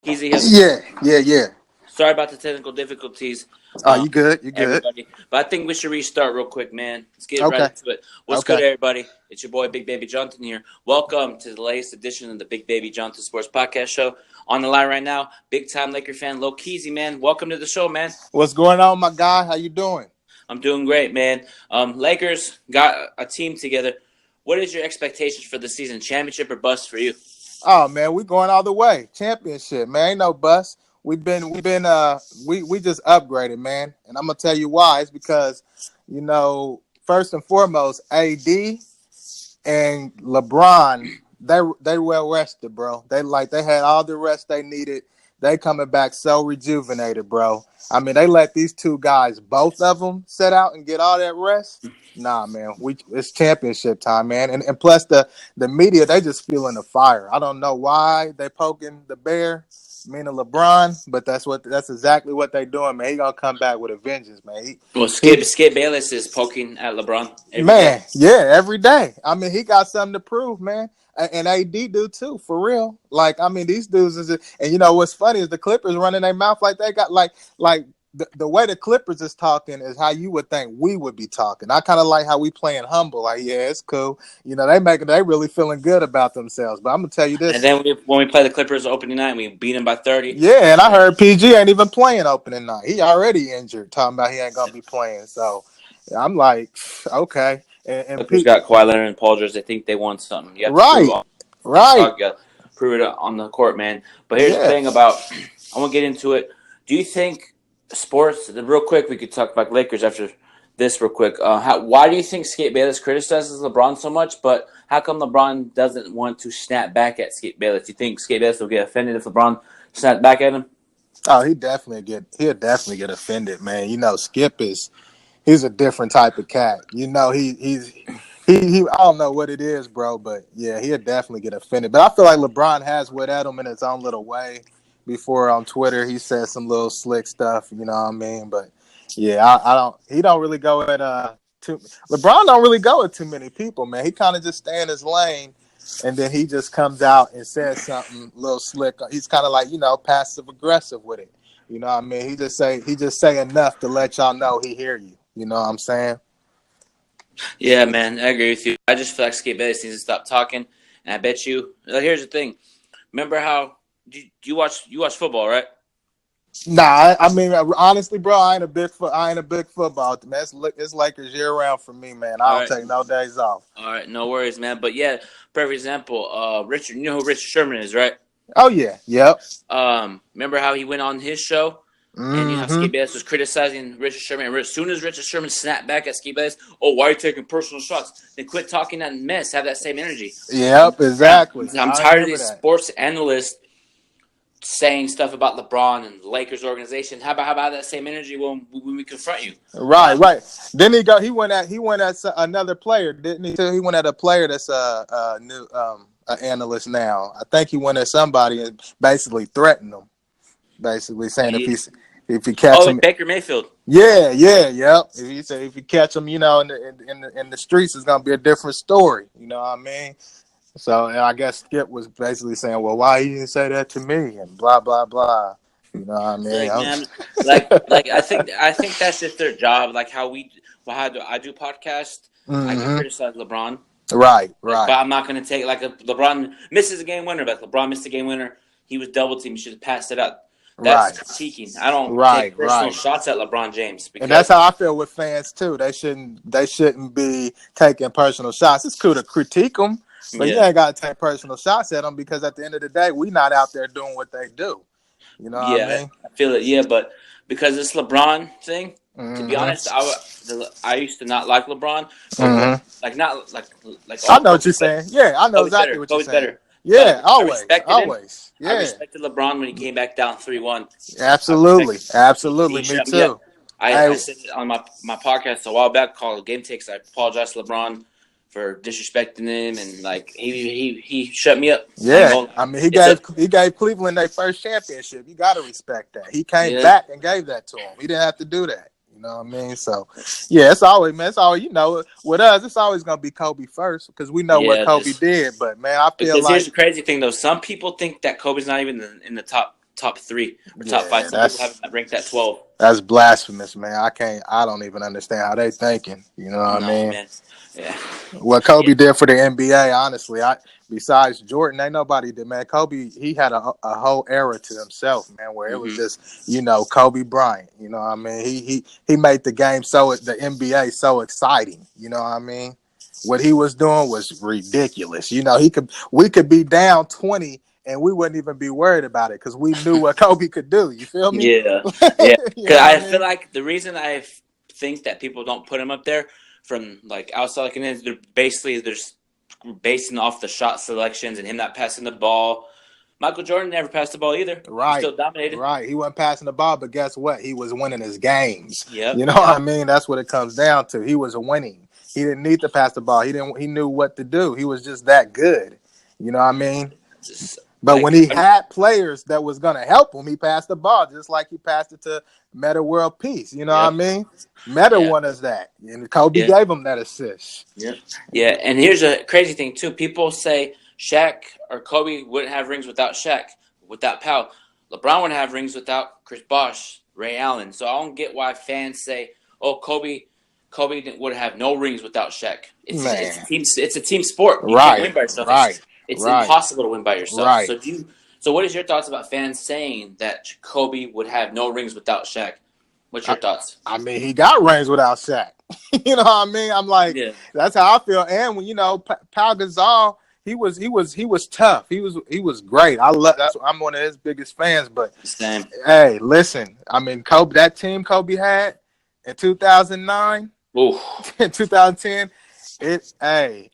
Easy. Yeah. Sorry about the technical difficulties. Oh, you good? You good? Everybody. But I think we should restart real quick, man. Let's get right Okay. into it. What's good, everybody? It's your boy, Bigbabyjonathan here. Welcome to the latest edition of the Bigbabyjonathan Sports Podcast Show. On the line right now, big-time Laker fan, LowKeezy, man. Welcome to the show, man. What's going on, my guy? How you doing? I'm doing great, man. Lakers got a team together. What is your expectations for the season? Championship or bust for you? Oh man, we going all the way. Championship, man. Ain't no bust. We just upgraded, man. And I'm gonna tell you why. It's because, first and foremost, AD and LeBron, they well rested, bro. They had all the rest they needed. They coming back so rejuvenated, bro. I mean, they let these two guys, both of them, set out and get all that rest. Nah, man, it's championship time, man. And plus the media, they just feeling the fire. I don't know why they poking the bear, meaning LeBron, but that's exactly what they doing, man. He gonna come back with a vengeance, man. Skip Bayless is poking at LeBron every day. Yeah, every day. I mean, he got something to prove, man. And AD do too, for real. Like, I mean, these dudes and what's funny is the Clippers running their mouth like they got like the way the Clippers is talking is how you would think we would be talking. I kind of like how we playing humble. Like, yeah, it's cool. They really feeling good about themselves. But I'm gonna tell you this. And then when we play the Clippers opening night, we beat them by 30. Yeah, and I heard PG ain't even playing opening night. He already injured, talking about he ain't gonna be playing. So I'm like, okay. And Clippers got Kawhi Leonard and Paul George. They think they won something. You have right. to prove it on the court, man. But here's the thing about – I want to get into it. Do you think sports – real quick, we could talk about Lakers after this real quick. Why do you think Skip Bayless criticizes LeBron so much, but how come LeBron doesn't want to snap back at Skip Bayless? Do you think Skip Bayless will get offended if LeBron snapped back at him? Oh, he'll definitely get offended, man. Skip he's a different type of cat. He I don't know what it is, bro, but yeah, he'll definitely get offended. But I feel like LeBron has wit at him in his own little way. Before on Twitter, he said some little slick stuff, you know what I mean? But yeah, he don't really go at LeBron don't really go at too many people, man. He kind of just stay in his lane, and then he just comes out and says something a little slick. He's kind of like, passive aggressive with it. You know what I mean? He just say enough to let y'all know he hear you. You know what I'm saying? Yeah, man, I agree with you. I just feel like Skip Bayless needs to stop talking, and I bet you. Here's the thing. Remember how you watch football, right? Nah, I mean, honestly, bro, I ain't a big football man. It's Lakers year round for me, man. I don't take no days off. All right, no worries, man. But yeah, perfect example. Richard, you know who Richard Sherman is, right? Oh yeah, yep. Remember how he went on his show? And how Skip Bayless was criticizing Richard Sherman. And as soon as Richard Sherman snapped back at Skip Bayless, why are you taking personal shots? Then quit talking that mess. Have that same energy. Yep, exactly. I'm tired of these sports analysts saying stuff about LeBron and the Lakers organization. How about that same energy when we confront you? Right. Then he went at another player, didn't he? He went at a player that's a new analyst now. I think he went at somebody and basically threatened him. Basically saying if he catch him, Baker Mayfield. Yeah, yep. If you catch him, in the streets, it's gonna be a different story. You know what I mean? So and I guess Skip was basically saying, "Well, why you didn't say that to me?" and blah blah blah. You know what I mean? I think that's just their job. Like how I do podcast. I can criticize LeBron. Right. But I'm not going to take if LeBron misses a game winner. But LeBron missed a game winner. He was double teamed. He should have passed it out. That's critiquing. I don't take personal shots at LeBron James. And that's how I feel with fans too. They shouldn't be taking personal shots. It's cool to critique them, but you ain't got to take personal shots at them because at the end of the day, we not out there doing what they do. You know what I mean? I feel it. Yeah, but because it's LeBron thing, to be honest, I used to not like LeBron. Not I know what you're saying. Yeah, I know exactly what you're saying. Better. Yeah, always. Yeah. I respected LeBron when he came back down 3-1. Absolutely. Me too. I said it on my podcast a while back called Game Takes. I apologize to LeBron for disrespecting him and he shut me up. Yeah, I mean he gave Cleveland their first championship. You got to respect that. He came back and gave that to him. He didn't have to do that. You know what I mean? So, yeah, it's always with us, it's always going to be Kobe first because we know what Kobe did. But, man, I feel here's the crazy thing, though. Some people think that Kobe's not even in the top top 3 or top 5. Yeah, Some people have him ranked at 12. that's blasphemous, man. I don't even understand how they thinking. You know what I No, mean? man. Yeah. What Kobe did for the NBA, honestly, besides Jordan, ain't nobody did, man. Kobe, he had a whole era to himself, man, where it was just, Kobe Bryant. You know what I mean? He made the game the NBA so exciting. You know what I mean? What he was doing was ridiculous. We could be down 20 and we wouldn't even be worried about it because we knew what Kobe could do. You feel me? Yeah. Yeah. You Because know what I I feel mean? like the reason I think that people don't put him up there from like outside looking in, they're basing off the shot selections and him not passing the ball. Michael Jordan never passed the ball either. He Right, still dominated. right. He wasn't passing the ball, but guess what? He was winning his games. Yep. You know what I mean? That's what it comes down to. He was winning. He didn't need to pass the ball. He knew what to do. He was just that good. You know what I mean? Just But when like he had players that was gonna help him, he passed the ball just like he passed it to Meta World Peace. You know what I yep. mean? Meta Yeah. won us that, and Kobe Yeah. gave him that assist. Yep. Yeah. And here's a crazy thing too. People say Shaq or Kobe wouldn't have rings without Shaq, without Powell. LeBron wouldn't have rings without Chris Bosh, Ray Allen. So I don't get why fans say, "Oh, Kobe would have no rings without Shaq." It's a Man, team. It's a team sport. You can't win right, by yourself. right, It's right, impossible to win by yourself. right. So what is your thoughts about fans saying that Kobe would have no rings without Shaq? What's your thoughts? I mean, he got rings without Shaq. You know what I mean? I'm like, Yeah. that's how I feel. And when Pau Gasol, he was tough. He was great. I'm one of his biggest fans. But Same. hey, listen, I mean, Kobe, that team Kobe had in 2009, Ooh. in 2010,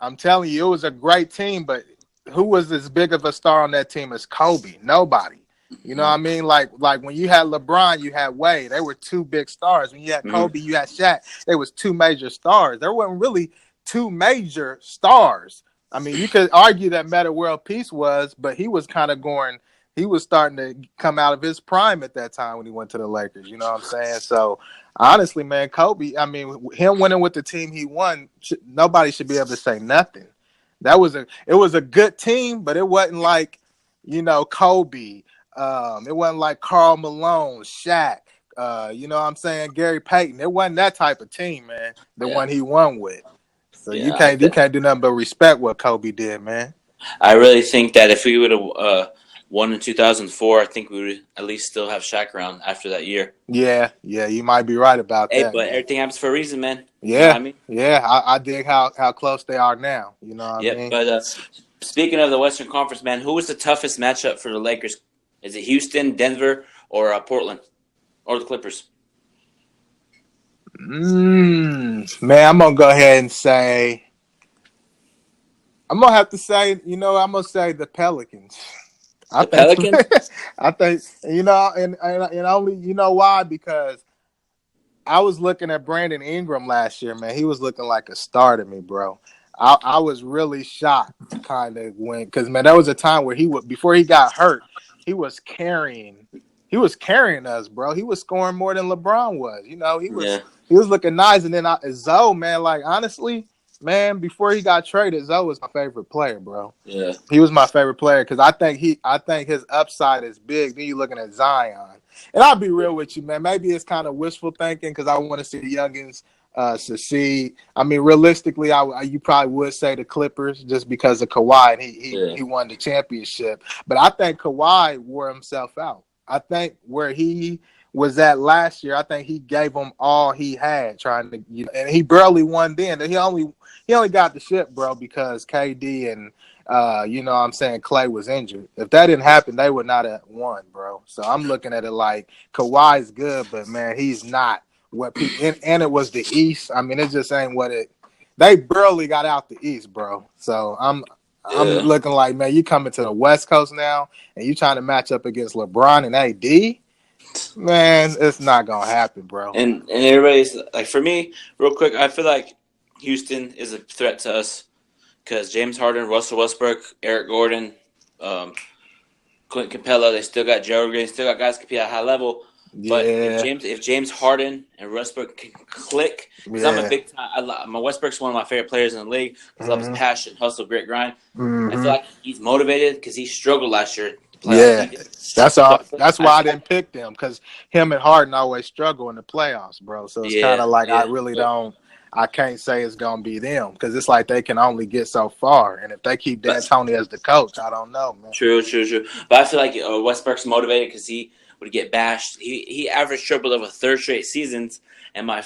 I'm telling you, it was a great team. But who was as big of a star on that team as Kobe? Nobody. You know what I mean? Like when you had LeBron, you had Wade. They were two big stars. When you had Kobe, you had Shaq. There was two major stars. There weren't really two major stars. I mean, you could argue that Meta World Peace was, but he was kind of going. He was starting to come out of his prime at that time when he went to the Lakers. You know what I'm saying? So honestly, man, Kobe. I mean, him winning with the team he won, nobody should be able to say nothing. It was a good team, but it wasn't like Kobe. It wasn't like Karl Malone, Shaq, you know what I'm saying, Gary Payton. It wasn't that type of team, man. The Yeah. one he won with. So you Yeah. can't do nothing but respect what Kobe did, man. I really think that if we would have won in 2004, I think we would at least still have Shaq around after that year. Yeah, you might be right about Hey, that, but man. everything happens for a reason, man. You know what Yeah, I mean? I dig how close they are now. You know what I Yep. mean? But speaking of the Western Conference, man, who was the toughest matchup for the Lakers? Is it Houston, Denver, or Portland, or the Clippers? Man, I'm gonna go ahead and say I'm gonna have to say, I'm gonna say the Pelicans. I The think, Pelicans? I think, and only why, because I was looking at Brandon Ingram last year, man. He was looking like a star to me, bro. I was really shocked, kind of, because man, there was a time where before he got hurt, he was carrying, us, bro. He was scoring more than LeBron was. Yeah. He was looking nice, and then Zoe, man, like honestly, man, before he got traded, Zoe was my favorite player, bro. Yeah. He was my favorite player because I think his upside is big. Then you're looking at Zion, and I'll be real with you, man. Maybe it's kind of wishful thinking because I want to see the youngins succeed. I mean, realistically, you probably would say the Clippers just because of Kawhi, and he won the championship. But I think Kawhi wore himself out. I think where he was at last year, I think he gave him all he had trying to, and he barely won then. He only got the ship, bro, because KD and what I'm saying, Clay was injured. If that didn't happen, they would not have won, bro. So I'm looking at it like Kawhi's good, but man, he's not what people. And it was the East. I mean, it just ain't what it. They barely got out the East, bro. So I'm looking like, man, you coming to the West Coast now, and you trying to match up against LeBron and AD. Man, it's not gonna happen, bro. And everybody's like, for me, real quick, I feel like Houston is a threat to us because James Harden, Russell Westbrook, Eric Gordon, Clint Capella, they still got Joe Green, still got guys compete at a high level. But Yeah, if James Harden and Westbrook can click, because I'm a yeah. big time, my Westbrook's one of my favorite players in the league because I love his passion, hustle, grit, grind. I feel Mm-hmm. like he's motivated because he struggled last year playoffs. Yeah, that's all. So That's why I didn't pick them because him and Harden always struggle in the playoffs, bro. So it's kind yeah, of like I yeah. really don't. I can't say it's gonna be them because it's like they can only get so far, and if they keep But D'Antoni as the coach, I don't know, man. true, true, true. But I feel like Westbrook's motivated because he would get bashed. He averaged triple over third straight seasons, and my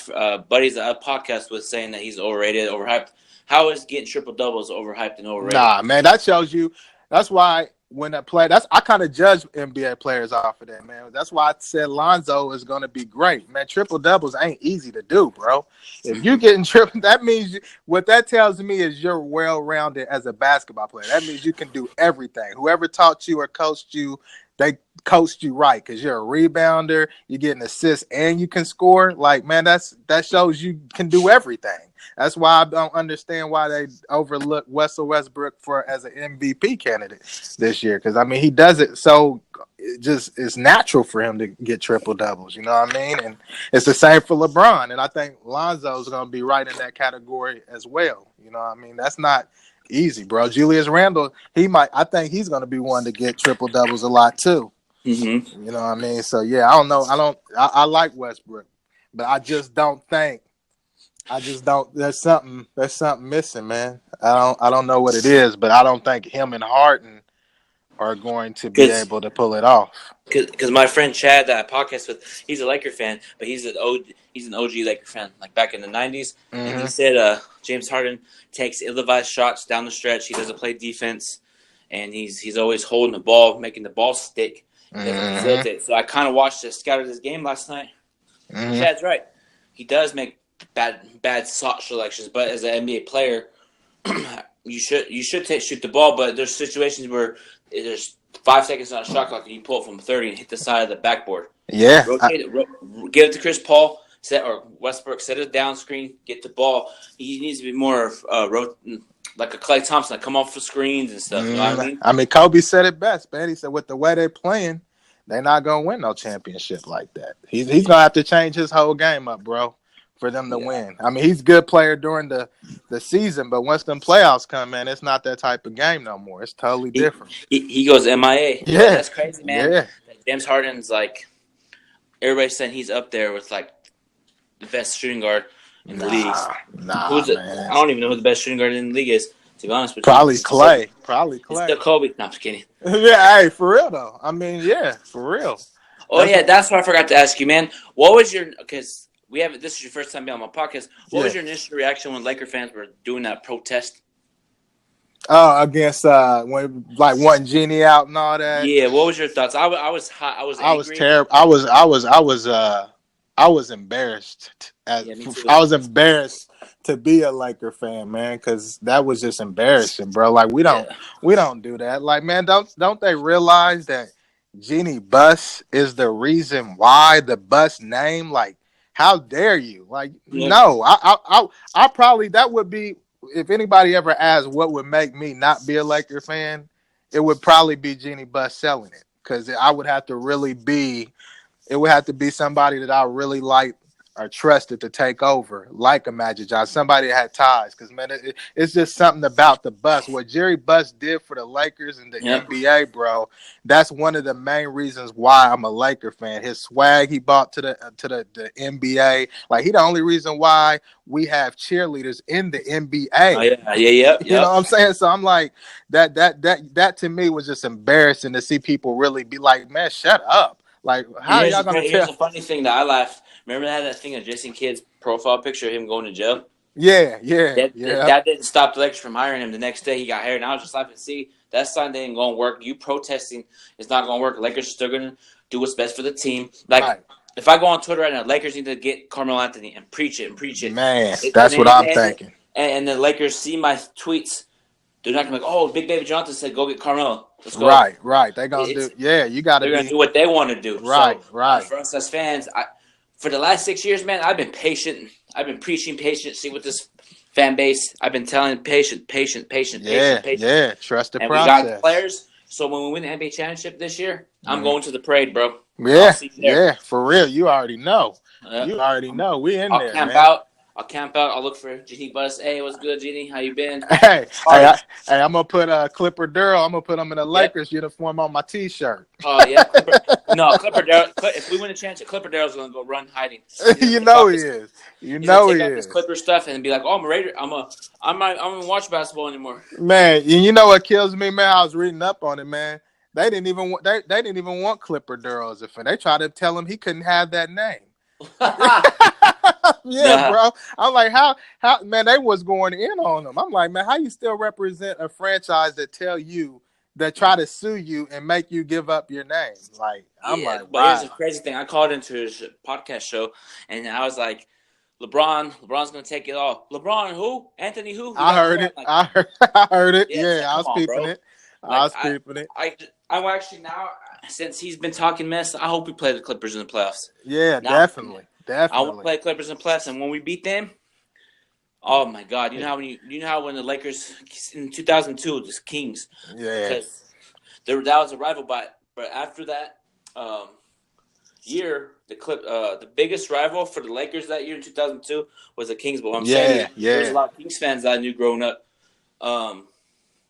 buddies at a podcast was saying that he's overrated, overhyped. How is getting triple doubles overhyped and overrated? Nah, man, that shows you. That's why when I play, that's I kind of judge NBA players off of that, man. That's why I said Lonzo is going to be great, man. Triple doubles ain't easy to do, bro. If you getting triple, that means what that tells me is you're well rounded as a basketball player. That means you can do everything. Whoever taught you or coached you, they coached you right because you're a rebounder, you get an assist, and you can score. Like, man, that shows you can do everything. That's why I don't understand why they overlook Russell Westbrook as an MVP candidate this year. Because I mean, he does it so it's natural for him to get triple doubles. You know what I mean? And it's the same for LeBron. And I think Lonzo's going to be right in that category as well. You know what I mean? That's not easy, bro. Julius Randle, I think he's going to be one to get triple doubles a lot too. Mm-hmm. You know what I mean? So yeah, I don't know. I like Westbrook, but I just don't think. There's something missing, man. I don't know what it is, but I don't think him and Harden are going to be able to pull it off. Because my friend Chad that I podcast with, he's a Laker fan, but he's an OG Laker fan, like back in the '90s. And he said James Harden takes ill-advised shots down the stretch. He doesn't play defense, and he's always holding the ball, making the ball stick. He doesn't facilitate. So I kind of watched scouted his game last night. Chad's right. He does make bad shot selections, but as an NBA player, you should shoot the ball. But there's situations where there's 5 seconds on a shot clock and you pull it from 30 and hit the side of the backboard. Yeah, Rotate it, give it to Chris Paul, or Westbrook, set it down screen, get the ball. He needs to be more like a Klay Thompson, like come off the screens and stuff. You know what I mean? I mean, Kobe said it best, man. He said, with the way they're playing, they're not gonna win no championship like that. He's gonna have to change his whole game up, bro, for them to win. I mean, he's a good player during the season, but once them playoffs come, man, it's not that type of game no more. It's totally different. He goes MIA. Yeah, that's crazy, man. Yeah. James Harden's like everybody's saying he's up there with like the best shooting guard in the league. Man. I don't even know who the best shooting guard in the league is. To be honest with you, Probably Klay. It's still Kobe. No, I'm just kidding. Yeah, hey, for real though. I mean, yeah, for real. Oh that's what I forgot to ask you, man. What was because this is your first time being on my podcast. What was your initial reaction when Laker fans were doing that protest? Oh, against when like wanting Genie out and all that. Yeah, what was your thoughts? I was hot. I was angry. I was terrible. I was embarrassed. Me too. I was embarrassed to be a Laker fan, man, because that was just embarrassing, bro. Like we don't do that. Like, man, don't they realize that Jeannie Buss is the reason why the Buss name? Like, how dare you? Like, no, I probably that would be if anybody ever asked what would make me not be a Laker fan, it would probably be Jeannie Buss selling it because I would have to really be. It would have to be somebody that I really like or trusted to take over, like a Magic Johnson, somebody that had ties. Because, man, it's just something about the Buss. What Jerry Buss did for the Lakers and the NBA, bro, that's one of the main reasons why I'm a Laker fan. His swag he bought to the NBA. Like, he the only reason why we have cheerleaders in the NBA. Oh, yeah. You know what I'm saying? So I'm like, that to me was just embarrassing to see people really be like, man, shut up. Like, how are y'all going to tell? Here's a funny thing that I laughed. Remember that thing of Jason Kidd's profile picture of him going to jail? Yeah. That didn't stop the Lakers from hiring him. The next day he got hired. And I was just laughing. See, that sign ain't going to work. You protesting is not going to work. The Lakers are still going to do what's best for the team. Like, if I go on Twitter right now, Lakers need to get Carmelo Anthony and preach it. Man, that's what I'm thinking. And the Lakers see my tweets. They're not going to be like, oh, Bigbabyjonathan said go get Carmelo. Let's go. Right. They're going to do, you got to They're going to do what they want to do. Right. For us as fans, for the last 6 years, man, I've been patient. I've been preaching patience with this fan base. I've been telling patient. Yeah, trust the process. We got players. So when we win the NBA championship this year, I'm going to the parade, bro. Yeah, for real. You already know. We in there, camp man. out. I'll camp out. I'll look for Genie Bus. Hey, what's good, Genie? How you been? Hey, All right. I'm gonna put Clipper Durrell. I'm gonna put him in a Yep. Lakers uniform on my T-shirt. Yep. Clipper. No, Clipper Darrell. If we win a chance, Clipper Darrell's gonna go run hiding. He's gonna You take know off he his. is. You He's gonna know he take off his is. Clipper stuff and be like, "Oh, I'm a Raider. I'm not gonna watch basketball anymore." Man, you know what kills me, man? I was reading up on it, man. They didn't even want they didn't even want Clipper Durrell as a fan. They tried to tell him he couldn't have that name. Yeah, Nah. bro. I'm like, how man, they was going in on him. I'm like, man, how you still represent a franchise that try to sue you and make you give up your name? Like, I'm Yeah, like, but here's the wow. crazy thing. I called into his podcast show, and I was like, LeBron's gonna take it all. LeBron who? Anthony who? He I got heard quiet. it. Like, I heard it. yeah, it's Yeah, like, I come was on, peeping bro. it. I Like, was peeping it. I will actually now, since he's been talking mess, I hope we play the Clippers in the playoffs. Yeah, Now, definitely. I want to Definitely. play Clippers in the playoffs, and when we beat them, oh my God, you know how when the Lakers in 2002 the Kings, Yeah. because that was a rival, but after that year, the biggest rival for the Lakers that year in 2002 was the Kings. But what I'm saying is, there was a lot of Kings fans that I knew growing up,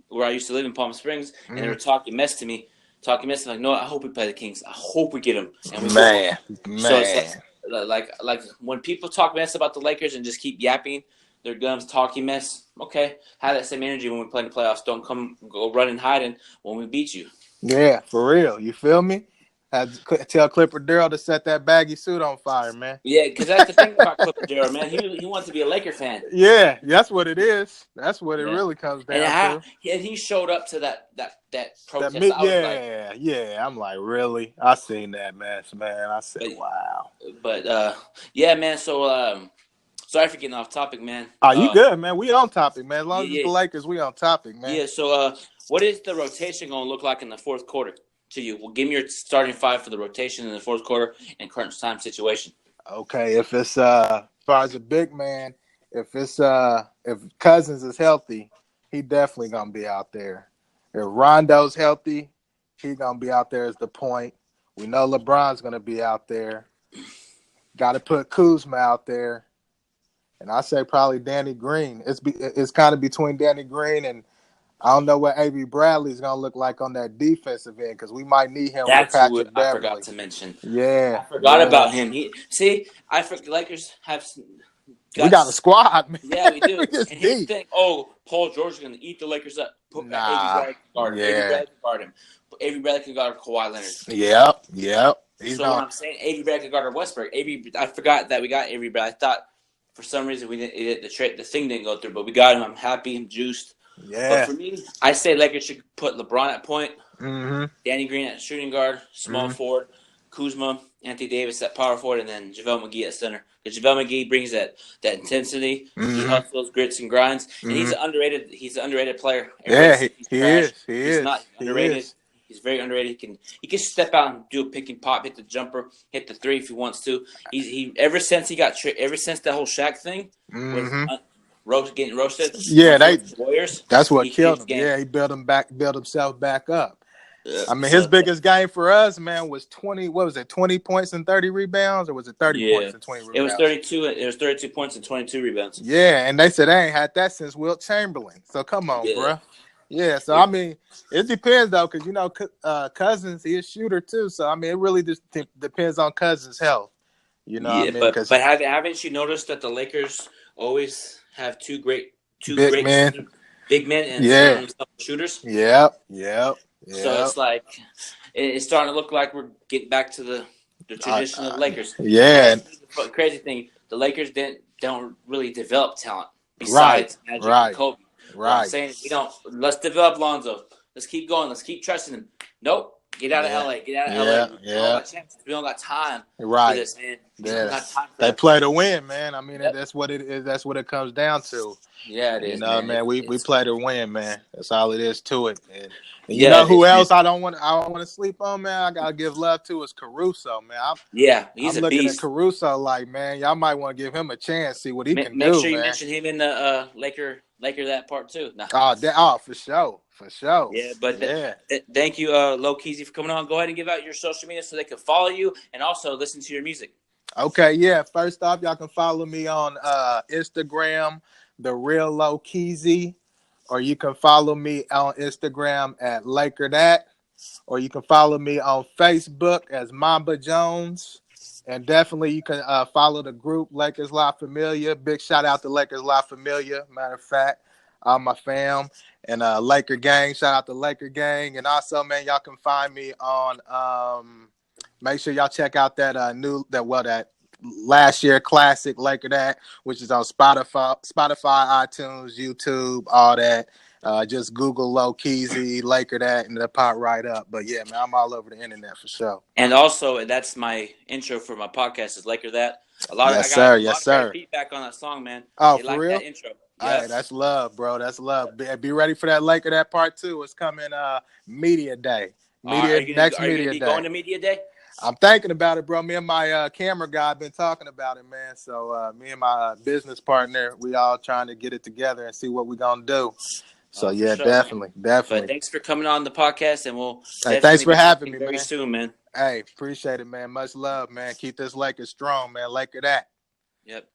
where I used to live in Palm Springs, and they were talking mess to me. Like, no, I hope we play the Kings. I hope we get them, and we whoop them. So it's like when people talk mess about the Lakers and just keep yapping their gums, talking mess. Okay, have that same energy when we play in the playoffs. Don't go running, hiding when we beat you. Yeah, for real. You feel me? Had to tell Clipper Darrell to set that baggy suit on fire, man. Yeah, because that's the thing about Clipper Darrell, man. He wants to be a Laker fan. Yeah, that's what it is. That's what it Yeah, really comes and down to. he showed up to that That protest. me, I was like, yeah. I'm like, really? I seen that mess, man. I said, but wow. yeah, man. So sorry for getting off topic, man. Oh, you good, man? We on topic, man. As long as it's Yeah, the Lakers, we on topic, man. yeah. So what is the rotation going to look like in the fourth quarter to you? Well, give me your starting five for the rotation in the fourth quarter and current time situation. Okay, if it's as far as a big man, if Cousins is healthy, he definitely gonna be out there. If Rondo's healthy, he gonna be out there as the point. We know LeBron's gonna be out there. Got to put Kuzma out there, and I say probably Danny Green. It's kind of between Danny Green and I don't know what A.B. Bradley's gonna look like on that defensive end because we might need him with That's who Patrick I forgot Beverly. to mention. Yeah, I forgot yeah. about him. Lakers have We got. got a squad, man. Yeah, we do. It's And here's the deep. thing. Oh, Paul George is going to eat the Lakers up. Avery Nah. Bradley can guard him. Avery Yeah. Bradley can guard him. Avery Bradley can guard Kawhi Leonard. Yep. He's So when gonna. I'm saying Avery Bradley can guard Westbrook, I forgot that we got Avery Bradley. I thought for some reason we didn't. The thing didn't go through, but we got him. I'm happy. I'm juiced. But Yeah. for me, I say Lakers should put LeBron at point, Mm-hmm. Danny Green at shooting guard, small forward, Kuzma, Anthony Davis at power forward, and then JaVale McGee at center. Because JaVale McGee brings that intensity. Mm-hmm. He hustles, grits, and grinds, and Mm-hmm. He's an underrated player. Yeah, Everybody says he's he trash. is. He He's is. not. He's He underrated. is. He's very underrated. He can step out and do a pick and pop, hit the jumper, hit the three if he wants to. He ever since that whole Shaq thing Mm-hmm. with getting roasted. Yeah, Warriors. that's what He killed changed him. the game. Yeah, he built himself back up. I mean, his So biggest game for us, man, was 20. What was it? 20 points and 30 rebounds, or was it 30 yeah, points and 20 it was rebounds? 32. It was 32 points and 22 rebounds. Yeah, and they said they ain't had that since Wilt Chamberlain. So come on, Yeah. bro. Yeah, so I mean, it depends though, because Cousins, he's a shooter too. So I mean, it really just depends on Cousins' health. You know what I mean? But haven't you noticed that the Lakers always have two great big men. big men and surround themselves with shooters? Yep. So it's like it's starting to look like we're getting back to the tradition of the Lakers. Yeah. And the crazy thing, the Lakers don't really develop talent besides Magic and Kobe. What I'm saying is let's develop Lonzo. Let's keep going. Let's keep trusting him. Nope. Get out of LA. Get out of LA. We don't got time for this, man. They play to win, man. I mean, that's what it is. That's what it comes down to. Yeah, it is. You know, man. We play to win, man. That's all it is to it. And you know who else I don't want to sleep on, man. I gotta give love to is Caruso, man. He's I'm a looking beast. at Caruso like, man, y'all might want to give him a chance, see what he can do. Make sure you man. mention him in the Laker that part too. No. For sure. Yeah, but thank you, LowKeezy, for coming on. Go ahead and give out your social media so they can follow you and also listen to your music. Okay, yeah. First off, y'all can follow me on Instagram, the real LowKeezy, or you can follow me on Instagram at Laker That, or you can follow me on Facebook as Mamba Jones. And definitely you can follow the group Lakers La Familia. Big shout out to Lakers La Familia. Matter of fact, all my fam and Laker Gang. Shout out to Laker Gang. And also, man, y'all can find me on. Make sure y'all check out that that last year classic Laker That, which is on Spotify, iTunes, YouTube, all that. Just Google LowKeezy, Laker That, and it'll pop right up. But yeah, man, I'm all over the internet for sure. And also, that's my intro for my podcast is Laker That. I Yes, got sir. a lot Yes, of great sir. feedback on that song, man. Oh, They for like that real? intro. Hey, Yep. that's love, bro. That's love. Be ready for that Laker That part two. It's coming media day. Next Are you gonna media be day. going to media day? I'm thinking about it, bro. Me and my camera guy been talking about it, man. So me and my business partner, we all trying to get it together and see what we gonna do. So For yeah, sure, man. definitely, But definitely. thanks for coming on the podcast, and we'll Hey, thanks definitely for be having talking me, very man. soon, man. Hey, appreciate it, man. Much love, man. Keep this Lakers strong, man. Laker That. Yep.